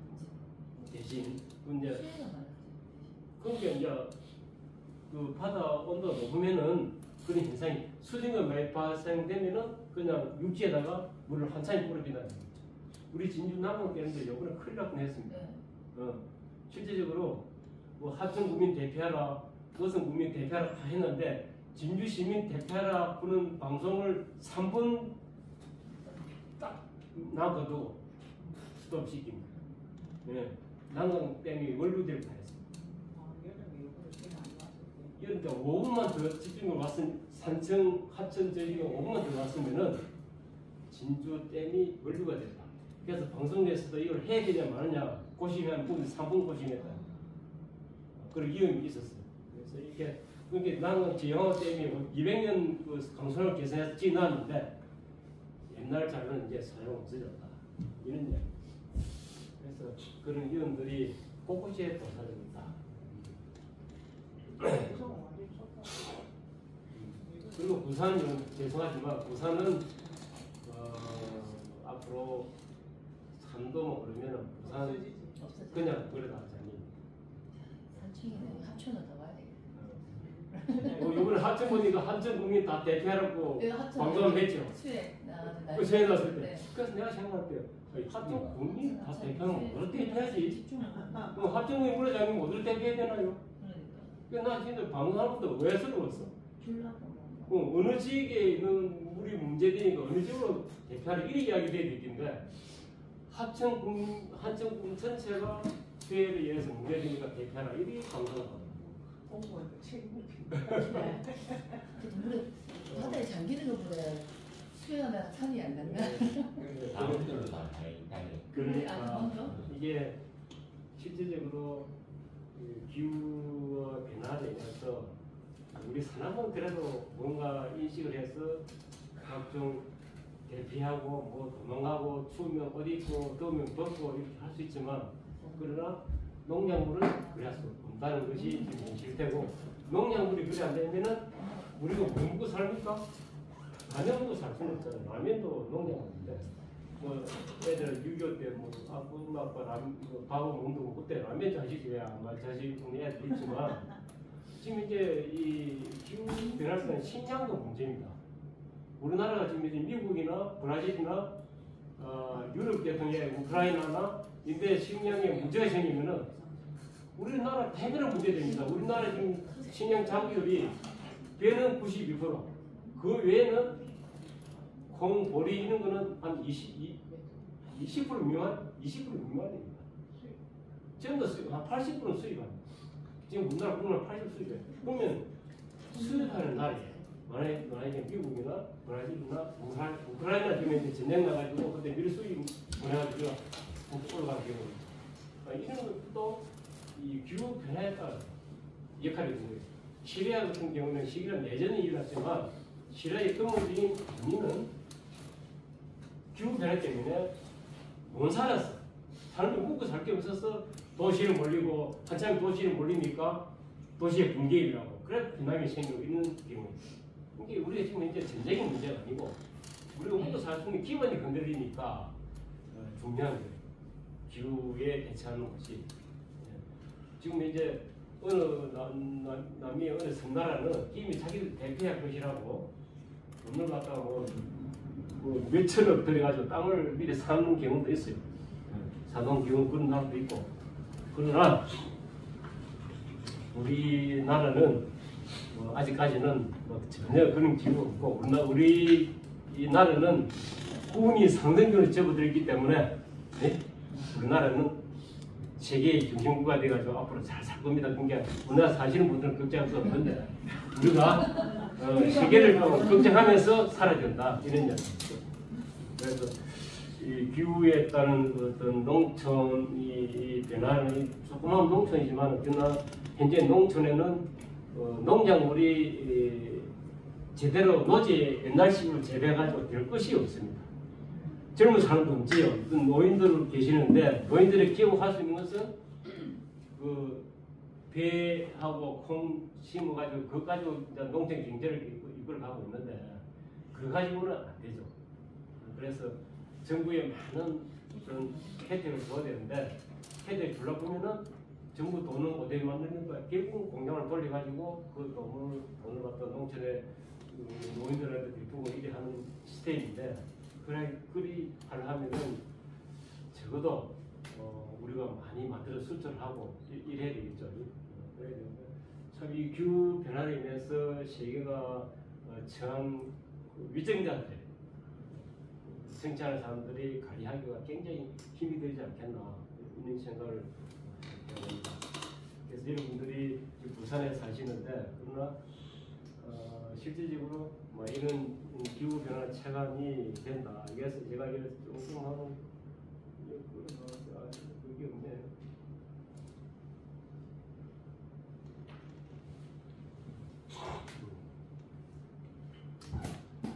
대신 이제 그러니까 이제 그 바다 온도가 높으면은 그런 현상이 수증기가 많이 발생되면은 그냥 육지에다가 물을 한참이 뿌려진다는 거죠. 우리 진주 남원 때는데 요번에 큰일 날 뻔했습니다. 실제적으로 뭐 하천 구민 대피하라, 거성 구민 대피하라 다 했는데 진주 시민 대피하라 부는 방송을 3분 딱 놔둬두고 스톱시킵니다. 예, 난강댐이 원루될 뻔했습니다. 여름에 요거를 제일 안 왔을 때. 이럴 때 5분만 더 집중을 왔으면 산청, 하천 저기가 5분만 더 왔으면은 진주 댐이 원루가 됐다. 그래서 방송에서도 이걸 해야 되냐 마느냐 고심하면 3분 고심했다. 그런 위험이 있었어요. 그래서 이렇게 그게 나는 지영호 댐이 200년 그 강선을 개선해서 지어놨는데 옛날 자료는 이제 사용 없어졌다. 이런 이야기. 그래서 그런 위험들이 곳곳에 도사됩니다. 그리고 부산은 죄송하지만 부산은 앞으로 산도만 오르면 부산 그냥 그래도 하자니. 산청이는 하천을 더 가야 되겠다. 이번에 하천 보니까 하천 국민 다 대피하라고 방송을 했죠. 수해 나왔는데. 그 수해 났을 때. 네. 그래서 내가 생각할 때 하천 국민 다 대피하면 어떨 때 대피해야지. 집중하고. 그럼 하천 국민 물어자면 어떨 때 대피해야 되나요? 그러니까. 나 진짜 방송하면서 왜 서러웠어? 줄라고. 어느 지역에 있는 우리 문제되니까 어느 지역으로 대피하라 이런 이야기 돼야 되겠는데 하천 국민 전체가 수해에 의해서 문제되니까 대피하라 이렇게 방송을 하고. 공무원들 책임을 물에 바다에 잠기는 것보다 수해가 산이 안 난다. 다음들도 다 다행히. 그러니까 이게 실제적으로 그 기후와 변화에 인해서 우리 사람은 그래도 뭔가 인식을 해서 각종 대피하고 뭐 도망가고 추우면 옷 입고 더우면 벗고 이렇게 할 수 있지만 그러나 농작물은 그래야 수 없다는 것이 지금 현실되고 농작물이 그래 안 되면은 우리가 뭐 먹고 삽니까? 라면 먹고 살 수는 없잖아요. 라면도 농작물인데 뭐 애들 6.25 때 뭐 엄마 아빠 라면 밥을 먹는 그때 라면 자식이야 말 자식 보는 애들 있지만 지금 이제 이 기후 변화는 식량도 문제입니다. 우리나라가 지금 이제 미국이나 브라질이나 유럽 대통령의 우크라이나나 인데 식량에 문제가 생기면은 우리나라 대대로 문제됩니다. 우리나라 지금 식량 자구율이 배는 92%, 그 외에는 콩, 보리 이런 거는 한 20% 미만, 20% 미만입니다. 전부 한 80%는 수입합니다. 지금 우리나라 80% 수입해. 그러면 수입하는 나라에 만약에 미국이나 브라질이나 우크라이나 지금 이제 전쟁 나가지고 그때 미리 수입 보내가지고 올라가는 경우 이런 것도 이 기후 변화에 따라 역할이 있는 거예요. 시리아 같은 경우는 시리아 예전에 일어났지만 시리아의 근본적인 원인은 기후 변화 때문에 못 살았어. 사람들이 먹고 살 게 없어서 도시를 몰리고 한참 도시를 몰리니까 도시의 붕괴 일어나고 그래 비난이 생기고 있는 경우입니다. 이게 우리가 지금 이제 전쟁의 문제가 아니고 우리가 먹고 살 수 있는 기반이 건드리니까 중요한 거예요. 기후에 대처하는 것이 지금 이제 어느 남미 어느 섬나라는 이미 자기들 대표할 것이라고 돈을 갖다가 뭐 몇천억 들여가지고 땅을 미리 사는 경우도 있어요. 사동 경우 그런 나라도 있고. 그러나 우리나라는 아직까지는 전혀 그런 기회가 없고 우리 이 나라는 꾸준히 상승률을 접어들기 때문에 네? 우리나라는 세계의 중심국가 돼가지고 앞으로 잘 살 겁니다. 그러니까 우리나라 사시는 분들은 걱정할 수 없는데 우리가 세계를 좀 걱정하면서 살아야 된다 이런 얘기죠. 그래서 이 기후에 따른 어떤 농촌이 변화는 조그마한 농촌이지만 그러나 현재 농촌에는 농작물이 제대로 노지 옛날식으로 재배해가지고 될 것이 없습니다. 젊은 사람도 없지요. 노인들 계시는데 노인들의 기억할 수 있는 것은 그 배하고 콩 심어가지고 그거 가지고 이제 농촌 경제를 이끌어가고 있는데 그거 가지고는 안 되죠. 그래서 정부에 많은 그런 혜택을 줘야 되는데 혜택을 주려고 보면은 정부 돈은 어디에 만드는 거야? 결국 공장을 돌려가지고 그 돈을 갖다 농촌에 노인들한테 들고 이래 하는 시스템인데 그리 하려면은 적어도 우리가 많이 만들어 수출하고 이래야 되겠죠. 참 이 기후 변화로 인해서 세계가 처한 위정자들 생산하는 사람들이 관리하기가 굉장히 힘이 들지 않겠나 이런 생각을 합니다. 그래서 여러분들이 부산에 사시는데 그러나 실질적으로 뭐 이런 기후 변화 체감이 된다. 그래서 제가 이걸 조금 하는 그게 없네요.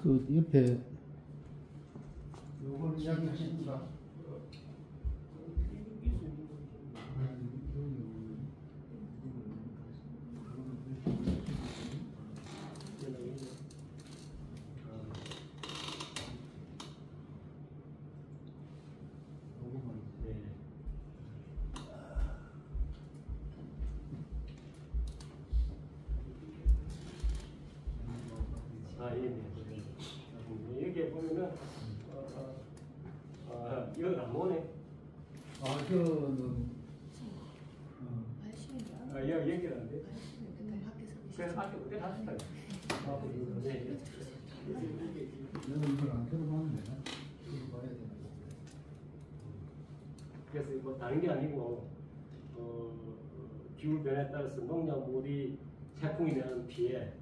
그 옆에 요걸 이야기하십니다. 여기에 보면은 이건 안 오네. 저는 여기 안 돼. 그래서 밖에 그때 갔다. 네. 저는 이걸 안 들어봤는데 이거 봐야 되는 거. 그래서 뭐 다른 게 아니고 기후 변화에 따라서 농작물이 태풍이 대한 피해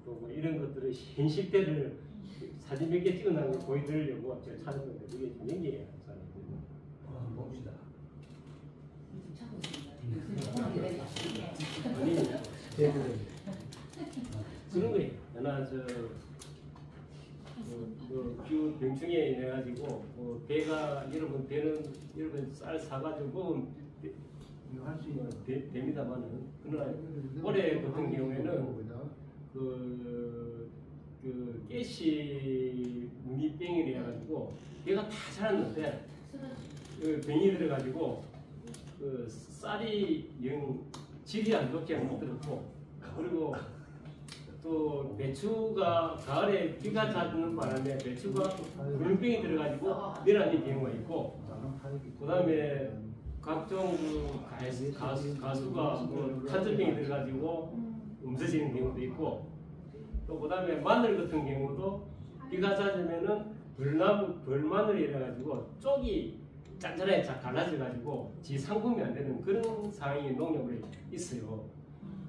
또 뭐 이런 것들을 현실대를 사진 몇 개 찍어놓은 거 보여드리려고 제가 찾았는데 그게 좀 연기예요. 봅시다. 아니 그런 거예요. 하나 기후 병충해에 인해 가지고 배가 배는 여러분 쌀 사가지고 먹으면 할수 있는 됩니다만은 그러나 올해 같은 경우에는 그 가시 무기병이 돼가지고 배가 다 자랐는데 그 병이 들어가지고 그 쌀이 영 질이 안 좋게 만들었고 그리고 또 배추가 가을에 비가 잦는 바람에 배추가 물병이 들어가지고 내려앉는 경우가 있고 그 다음에 각종 가수가 탄저병이 들어가지고 없어지는 경우도 있고 또 그 다음에 마늘 같은 경우도 비가 잦으면은 벌마늘이 이래가지고 쪽이 짠짠하게 갈라져가지고 지 상품이 안 되는 그런 상황이 농협에 있어요.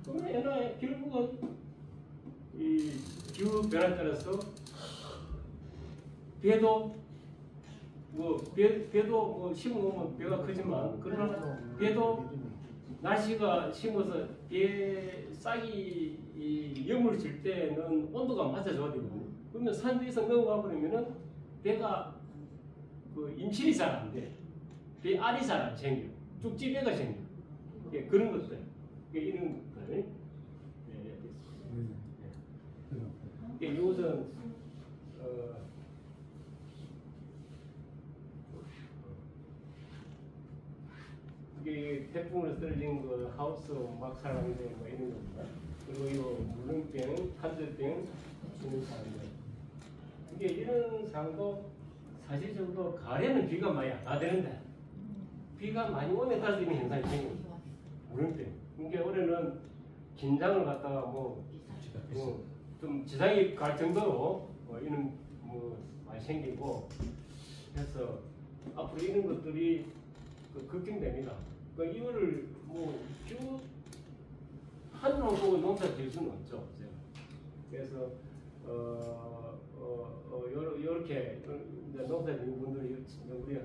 그러면 결국은 이 기후 변화에 따라서 배도 심으면 배가 크지만 그러나 배도 날씨가 심어서 배 싹이 염을 질 때는 온도가 맞아줘야 되거든요. 그러면 산지에서 넘어가 버리면은 배가 임실이 잘 안 돼. 배 알이 잘 안 생겨. 쭉지배가 생겨. 그런 것들. 이런 것들. 이것은 이게 태풍으로 떨어진 그 하우스 막 사람들 뭐 이런 겁니다. 그리고 이거 물렁병, 탄저병 이런 사람들. 이게 이런 상도 사실적으로 가을에는 비가 많이 안 와되는데 비가 많이 오면 따라서 이런 현상이 생깁니다. 물렁병. 그러니까 올해는 긴장을 갖다가 좀 지상이 갈 정도로 이런 많이 생기고 해서 앞으로 이런 것들이 걱정됩니다. 그러니까 이거를 쭉 한으로 보고 농사 지을 수는 없죠. 그래서 이렇게 농사 지는 분들이 우리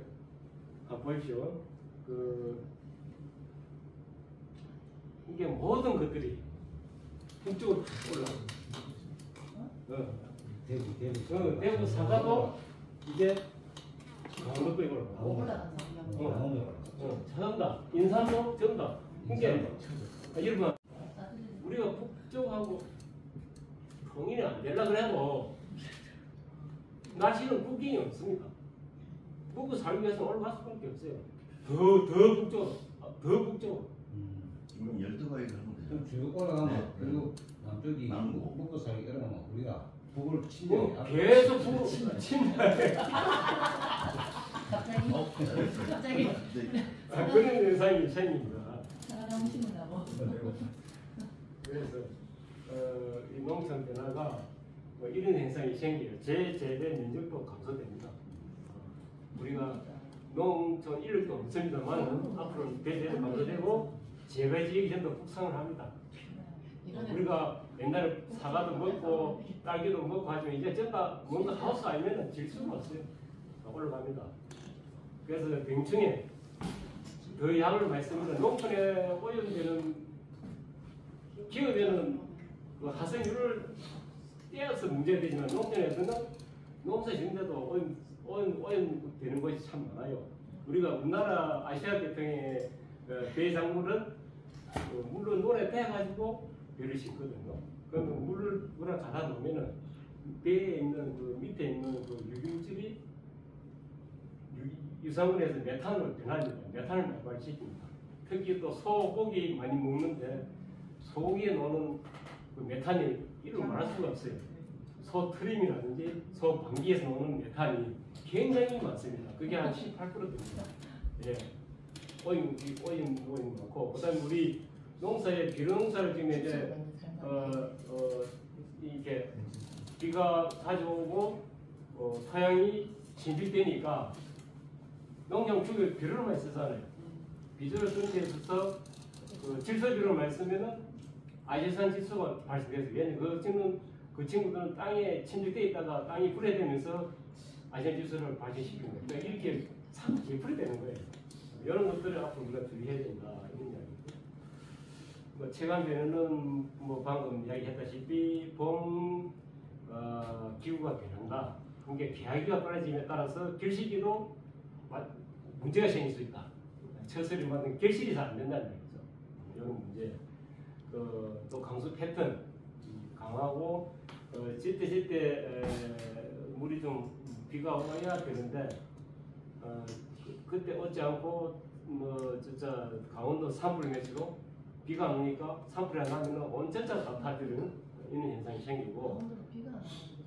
한번 보십시오. 이게 모든 것들이 북쪽으로 올라갑니다. 대구 사과도 이제 강원도 쪽으로 올라가서 찾는다. 인삼도 전다. 그러니까 여러분 우리가 북쪽하고 통일이 안 되려 그래도 날씨는 국경이 없습니다. 먹고 살기 위해서 올라갈 수밖에 없어요. 더 북쪽으로, 더 북쪽으로. 그럼 12가지를 하면 되죠. 그럼 쭉 올라가면 그리고 남쪽이 남부. 먹고 살기 어려우면 우리가 북을 치면 계속 북으로 침략해. 갑자기 그런 현상이 생깁니다. 사람 심으라고. 그래서 이 농촌 변화가 이런 현상이 생겨요. 재배 면적도 감소됩니다. 우리가 농촌 인력도 없습니다만 앞으로 배제도 감소되고 재배 지역이 전부 북상을 합니다. 우리가 옛날에 사과도 먹고 딸기도 먹고 하지만 이제 전부 뭔가 하우스 아니면 질 수가 없어요. 올라갑니다. 그래서 병충해 더 약을 말씀드리면 농촌에 오염되는 기업에는 하생률을 떼어서 문제가 되지만 농촌에서는 농사 짓는데도 오염되는 것이 참 많아요. 우리가 우리나라 아시아 대평의 배작물은 물로 논에 빼가지고 배를 싣거든요. 그러면 물을 가다 놓으면은 배에 있는 그 밑에 있는 그 유기물질이 유산물에서 메탄으로 변합니다. 메탄을 발발시킵니다. 특히 또 소고기 많이 먹는데 소고기에 넣는 그 메탄이 이를 말할 수가 없어요. 소 트림이라든지 소 방귀에서 나오는 메탄이 굉장히 많습니다. 그게 한 18% 됩니다. 예. 오염 많고, 그다음에 우리 농사에 비료농사를 지으면 이제 이렇게 비가 자주 오고 토양이 진실되니까 농장 주기에 비료를 많이 쓰잖아요. 비료를 쓰는 데 있어서 질소 비료를 많이 쓰면은 아질산 질소가 발생돼서 왜냐면 그 친구들은 땅에 침식되어 있다가 땅이 불에되면서 아질산 질소를 발생시키는 거예요. 그러니까 이렇게 참 개풀이 되는 거예요. 이런 것들을 앞으로 우리가 주의해야 된다 이런 이야기입니다. 체감되는 방금 이야기했다시피 봄 기후가 변한다. 그러니까 개화기가 빨라짐에 따라서 결실기도 문제가 생길 수 있다. 처설이 맞는 결실이 잘 안 된다는 얘기죠. 이런 문제. 또 강수 패턴 강하고 제때 물이 좀 비가 와야 되는데 그때 얻지 않고 강원도 산불 매치로 비가 안 오니까 산불이 안 나면 온 전체가 다 타들는 이런 현상이 생기고,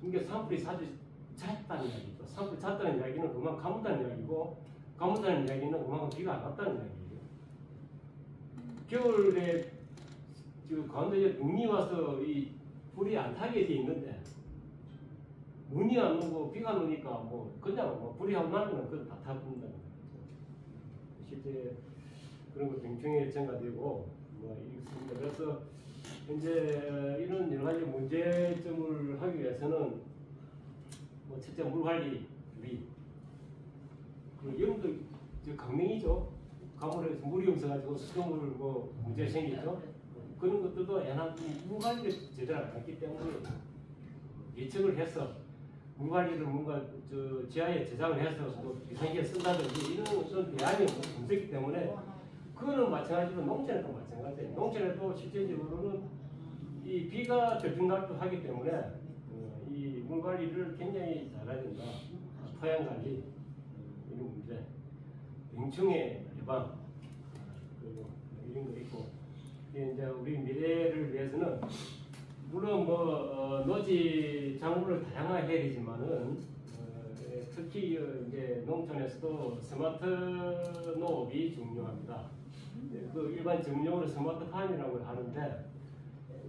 그러니까 산불이 사실 잦다는 이야기죠. 산불이 잦다는 이야기는 그만큼 가뭄다는 이야기고, 가뭄다는 이야기는 그만큼 비가 안 왔다는 이야기예요. 겨울에 강원도에 눈이 와서 이 불이 안 타게 돼 있는데 눈이 안 오고 비가 안 오니까 그냥 불이 안 나면 그건 다 타버린다는 거죠. 실제 그런 거 병충해 증가되고 이렇습니다. 그래서 이제 이런 여러 가지 문제점을 하기 위해서는 첫째 물 관리, 그리고 여름도 강냉이죠. 가물에서 물이 없어가지고 수돗물 문제 생기죠. 그런 것들도 물 관리를 제대로 안 했기 때문에 예측을 해서 물 관리를 뭔가 지하에 저장을 해서 또 위생기에 쓴다든지 이런 어떤 대안이 없었기 때문에 그거는 마찬가지로 농촌에도 마찬가지예요. 농촌에도 실질적으로는 이 비가 들쭉날쭉 하기 때문에 이 물 관리를 굉장히 잘해야 된다. 토양 관리 이런 문제, 병충해 예방, 그리고 이런 거 있고 이게 이제 우리 미래를 위해서는 물론 노지 작물을 다양하게 해야 되지만은 특히 이제 농촌에서도 스마트 농업이 중요합니다. 그 일반 정용으로 스마트팜이라고 하는데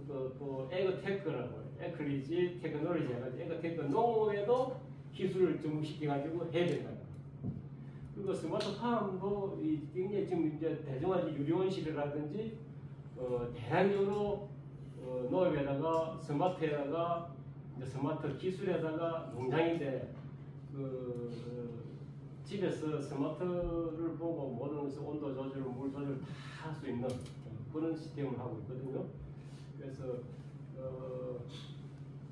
또 에그테크라고 에클리지 테크놀로지 해가지고 에그테크 농업에도 기술을 접목시켜가지고 해야 된다. 그리고 스마트팜도 굉장히 지금 이제 대중화지 유리온실이라든지 대량적으로 농업에다가 스마트에다가 이제 스마트 기술에다가 농장인데 집에서 스마트를 보고 모든 것을 온도 조절, 물 조절 다 할 수 있는 그런 시스템을 하고 있거든요. 그래서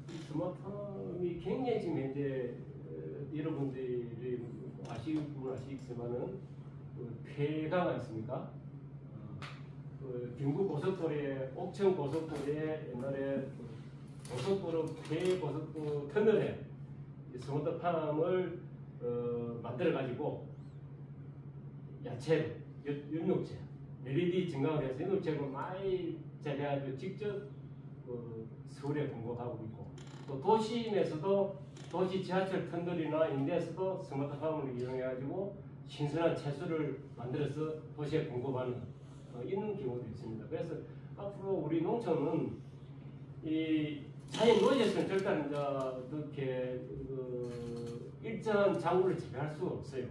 이 스마트팜이 굉장히 지금 현재 여러분들이 아시겠지만은 폐가가 있습니까? 경부 고속도로에 옥천 고속도로에 옛날에 고속도로 폐 고속도로 터널에 스마트팜을 만들어 가지고 야채, 윤육채, LED 증강을 해서 윤육채를 많이 재배해가지고 직접 서울에 공급하고 있고 또 도심에서도 도시 지하철 터널이나 인대에서도 스마트팜을 이용해가지고 신선한 채소를 만들어서 도시에 공급하는 이런 경우도 있습니다. 그래서 앞으로 우리 농촌은 이 자연 노지에서는 절대 이렇게 일정한 작물을 재배할 수가 없어요.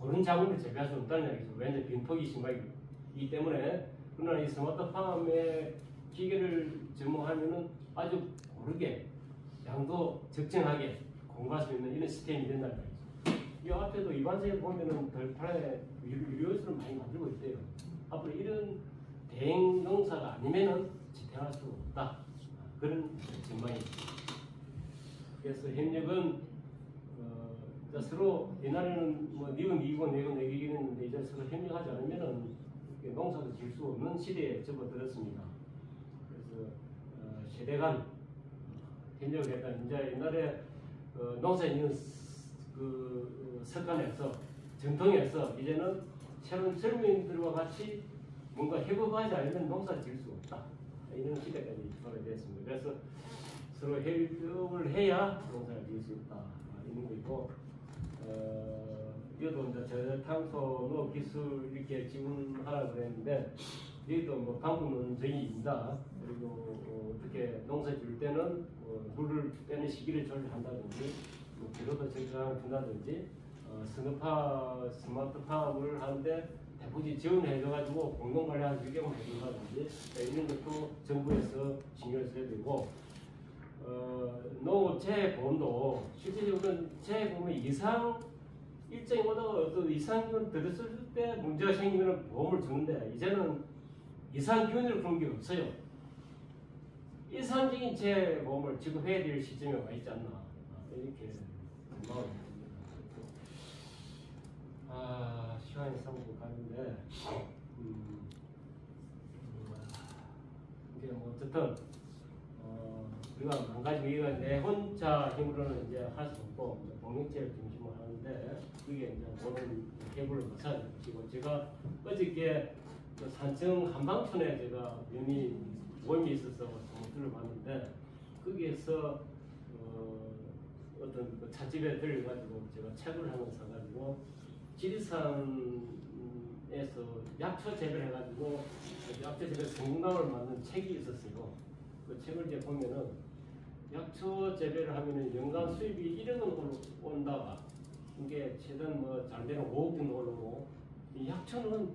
그런 작물을 재배할 수 없다는 얘기죠. 왜냐하면 빈폭이 심하기 때문에. 그러나 이 스마트팜의 기계를 접목하면은 아주 고르게 양도 적정하게 공부할 수 있는 이런 시스템이 된다는 얘기죠. 이 앞에도 입안서에 보면은 덜판에 유료수를 많이 만들고 있대요. 앞으로 이런 대행 농사가 아니면은 지탱할 수 없다. 그런 전망입니다. 그래서 협력은 서로 옛날에는 뭐 니건 이기고 내건 내기긴 했는데 이제 서로 협력하지 않으면은 농사도 질 수 없는 시대에 접어들었습니다. 그래서 세대 간 협력을 했다. 이제 옛날에 농사 있는 습관에서 전통에서 이제는 새로운 젊은이들과 같이 뭔가 협업하지 않으면 농사 질 수 없다. 이런 시대까지 돌아됐습니다. 그래서 서로 협력을 해야 농사를 지을 수 있다. 이런 거고, 이것도 이제 저탄소 농업 기술 이렇게 지원하라고 그랬는데, 여기도 뭐 방법은 정의입니다. 그리고 어떻게 농사 지을 때는 물을 빼는 시기를 조절한다든지, 뭐 비료도 적당히 준다든지, 스마트팜을 하는데 대부지 지원해줘가지고 공동관리하는 유경을 해준다든지 이런 것도 정부에서 신경을 써야 되고 농업 재해보험도 실질적으로는 재해보험이 일정이 오다가 어떤 이상기운 들었을 때 문제가 생기면 보험을 주는데 이제는 이상기운으로 그런 게 없어요. 일상적인 재해보험을 지급해야 될 시점에 와 있지 않나 이렇게 생각을 합니다. 시간이 상당히 가는데 이제 뭐 어쨌든 우리가 한 가지 우리가 내 혼자 힘으로는 이제 할 수 없고 공동체를 중심으로 하는데 그게 이제 모든 해부를 못하는 것이고 제가 어저께 산청 한방촌에 제가 모임이 있어서 동호회를 봤는데 거기에서 어떤 찻집에 들려가지고 제가 책을 하나 사가지고 지리산에서 약초 재배를 해가지고 약초 재배 성공담을 만든 책이 있었어요. 그 책을 이제 보면은 약초 재배를 하면은 연간 수입이 1억 원 온다. 이게 최단 뭐 잘 되는 5억 정도 올라오고 이 약초는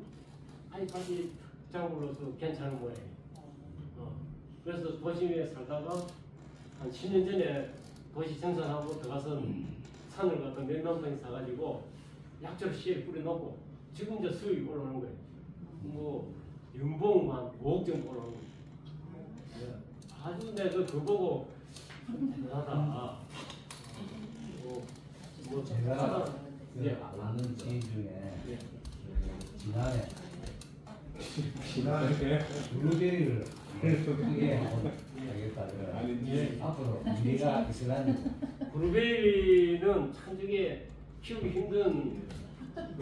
아직까지 작물로서 괜찮은 모양이에요. 그래서 도심에 살다가 한 10년 전에 도시 정산하고 들어가서 산을 갖다 몇만 평 사가지고 약초를 씨에 뿌려놓고 지금 이제 수익이 올라오는 거예요. 뭐 연봉만 5억 정도 올라오는 거예요. 아주 내가 그거 보고 대단하다. 제가 예. 아는 지인 중에 예. 지난해 블루베리를 크게 하겠다. 앞으로 미래가 있으라니. 블루베리는 참 저게 키우기 힘든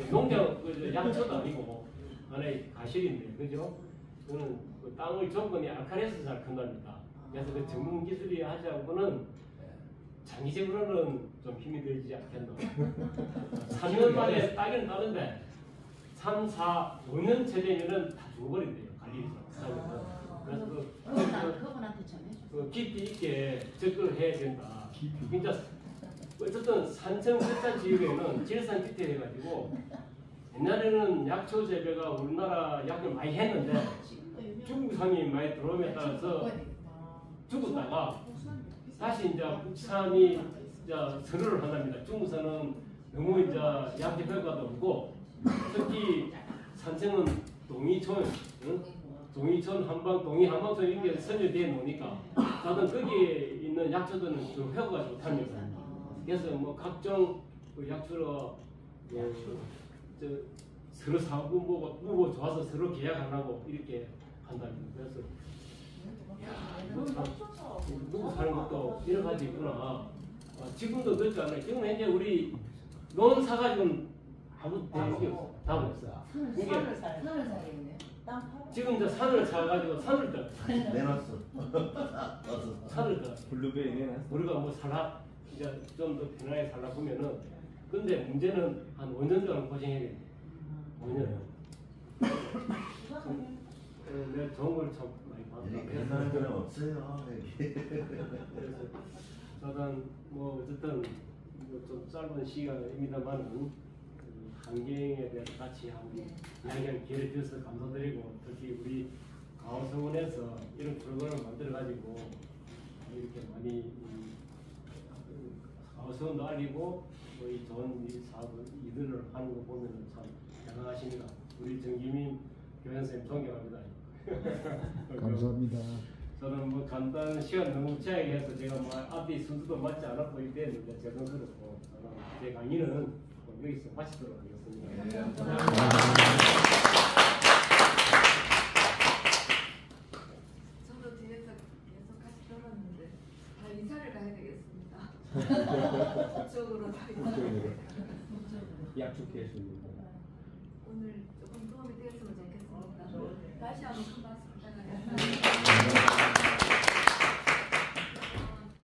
농장 약초도 아니고 하나의 가실인데, 그죠? 그거는 그 땅의 조건이 알칼리에서 잘 큰답니다. 그래서 그 전문 기술이 하지 않고는 장기적으로는 좀 힘이 들지 않겠나. 3년 만에 따기는 따는데 3, 4, 5년 차 되면은 다 죽어버린대요. 관리에서. 그래서 그분한테 전해주세요. 그 깊이 있게 접근을 해야 된다. 그러니까 어쨌든 산청 설산 지역에는 질산 기태 해가지고 옛날에는 약초 재배가 우리나라 약을 많이 했는데 중국산이 많이 들어옴에 따라서 죽었다가 다시 이제 국산이 이제 서류를 한답니다. 중국산은 너무 이제 약제 효과도 없고 특히 산청은 동이촌, 응? 동이촌 한방, 동이 한방촌 이렇게 선열되어 놓으니까 다들 거기에 있는 약초들은 좀 효과가 좋답니다. 그래서 뭐 각종 그 약초로 저 서로 사고 뭐 좋아서 서로 계약하라고 이렇게 한답니다. 그래서 누구 사는 것도 여러 가지 있구나. 지금도 늦지 않아요. 지금 현재 우리 논 사가지고는 아무 대책이 없어. 답은 없어. 이게 산을 사야 돼. 산을 사야겠네요. 땅 팔아. 지금 이제 산을 사가지고 산을 떠. 내놨어. 산을 떠. 블루베리 내놨어. 우리가 뭐 살아 이제 좀 더 편하게 살라 보면은 근데 문제는 한 5년 동안 고생해야 돼. 5년. 내가 좋은 걸 참 많이 여기 봤다. 배달하는 사람 없어요. 여기. 그래서 저는 뭐 어쨌든 뭐좀 짧은 시간입니다만은 환경에 대해서 같이 한번 이야기할 기회를 주셔서 감사드리고 특히 우리 가오성원에서 이런 프로그램을 만들어가지고 이렇게 많이 가오성원도 알리고 뭐 이 좋은 이 사업을 이들을 하는 거 보면 참 대단하십니다. 우리 정기민 교장선생님 존경합니다. 감사합니다. 저는 뭐 간단한 시간 너무 제하게 해서 제가 뭐 앞뒤 순서도 맞지 않았고 이랬는데 죄송스럽고 저는 제 강의는 여기서 마치도록 하겠습니다. 저도 뒤에서 계속 같이 들었는데 다 인사를 가야 되겠습니다. 그쪽으로 다 인사를. 약속했습니다. 오늘 조금 도움이 되었으면 좋겠습니다. 다시 한번 큰